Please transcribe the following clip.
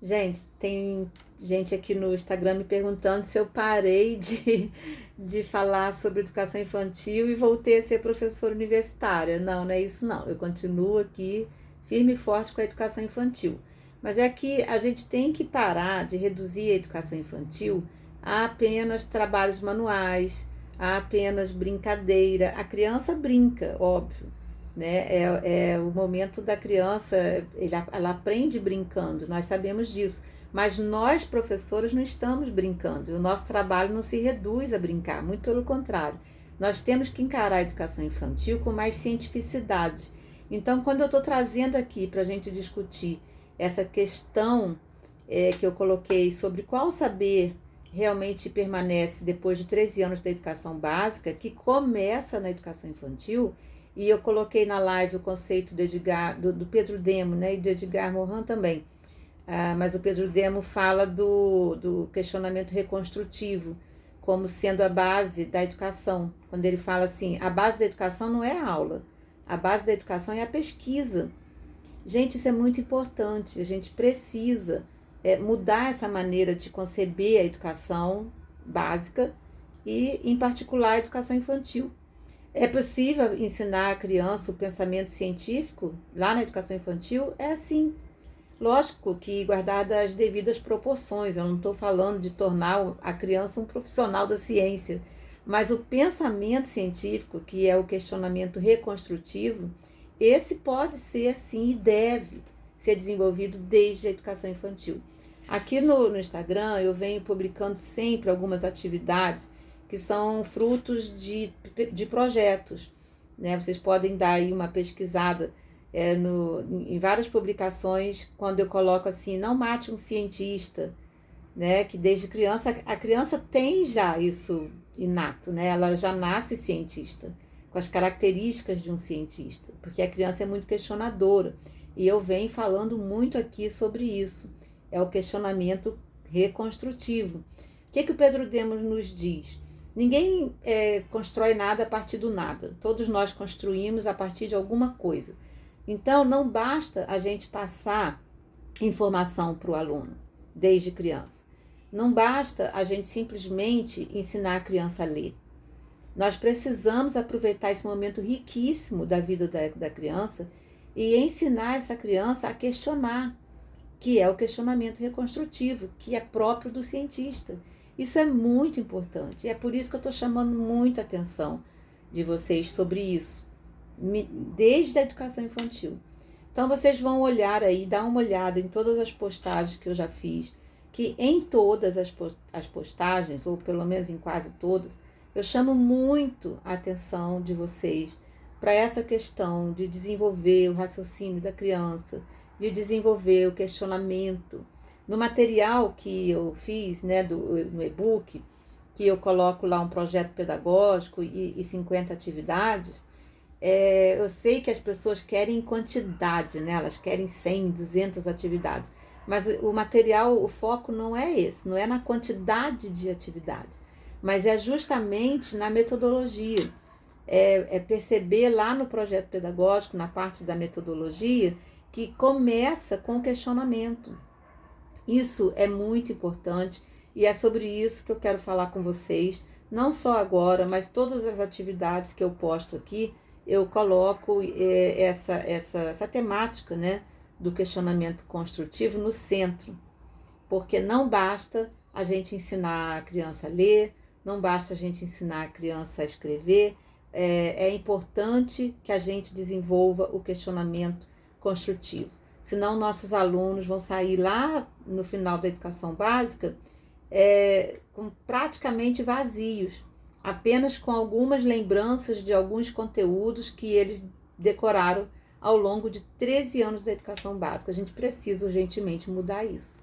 Gente, tem gente aqui no Instagram me perguntando se eu parei de falar sobre educação infantil e voltei a ser professora universitária. Não, não é isso não. Eu continuo aqui firme e forte com a educação infantil. Mas é que a gente tem que parar de reduzir a educação infantil a apenas trabalhos manuais, a apenas brincadeira. A criança brinca, óbvio, né? É o momento da criança, ela aprende brincando, nós sabemos disso. Mas nós, professores, não estamos brincando. O nosso trabalho não se reduz a brincar, muito pelo contrário. Nós temos que encarar a educação infantil com mais cientificidade. Então, quando eu estou trazendo aqui para a gente discutir essa questão que eu coloquei sobre qual saber realmente permanece depois de 13 anos da educação básica, que começa na educação infantil, e eu coloquei na live o conceito do Pedro Demo, né, e do Edgar Morin também. Mas o Pedro Demo fala do questionamento reconstrutivo como sendo a base da educação. Quando ele fala assim, a base da educação não é a aula, a base da educação é a pesquisa. Gente, isso é muito importante, a gente precisa mudar essa maneira de conceber a educação básica e, em particular, a educação infantil. É possível ensinar a criança o pensamento científico lá na educação infantil? É assim. Lógico que guardadas as devidas proporções, eu não estou falando de tornar a criança um profissional da ciência, mas o pensamento científico, que é o questionamento reconstrutivo, esse pode ser sim e deve ser desenvolvido desde a educação infantil. Aqui no Instagram eu venho publicando sempre algumas atividades que são frutos de projetos, né? Vocês podem dar aí uma pesquisada em várias publicações, quando eu coloco assim, não mate um cientista, né? Que desde criança, a criança tem já isso inato, né? Ela já nasce cientista, com as características de um cientista, porque a criança é muito questionadora. E eu venho falando muito aqui sobre isso. É o questionamento reconstrutivo. O que o Pedro Demos nos diz? Ninguém constrói nada a partir do nada. Todos nós construímos a partir de alguma coisa. Então, não basta a gente passar informação para o aluno desde criança. Não basta a gente simplesmente ensinar a criança a ler. Nós precisamos aproveitar esse momento riquíssimo da vida da criança e ensinar essa criança a questionar, que é o questionamento reconstrutivo, que é próprio do cientista. Isso é muito importante e é por isso que eu estou chamando muita atenção de vocês sobre isso, desde a educação infantil. Então vocês vão olhar aí, dar uma olhada em todas as postagens que eu já fiz, que em todas as postagens, ou pelo menos em quase todas, eu chamo muito a atenção de vocês para essa questão de desenvolver o raciocínio da criança, de desenvolver o questionamento. No material que eu fiz, né, no e-book, que eu coloco lá um projeto pedagógico e 50 atividades, eu sei que as pessoas querem quantidade, né? Elas querem 100, 200 atividades. Mas o material, o foco não é esse, não é na quantidade de atividades, mas é justamente na metodologia. É perceber lá no projeto pedagógico, na parte da metodologia, que começa com o questionamento. Isso é muito importante e é sobre isso que eu quero falar com vocês, não só agora, mas todas as atividades que eu posto aqui, eu coloco essa temática, né, do questionamento construtivo no centro, porque não basta a gente ensinar a criança a ler, não basta a gente ensinar a criança a escrever, é importante que a gente desenvolva o questionamento construtivo. Senão nossos alunos vão sair lá no final da educação básica praticamente vazios, apenas com algumas lembranças de alguns conteúdos que eles decoraram ao longo de 13 anos da educação básica. A gente precisa urgentemente mudar isso.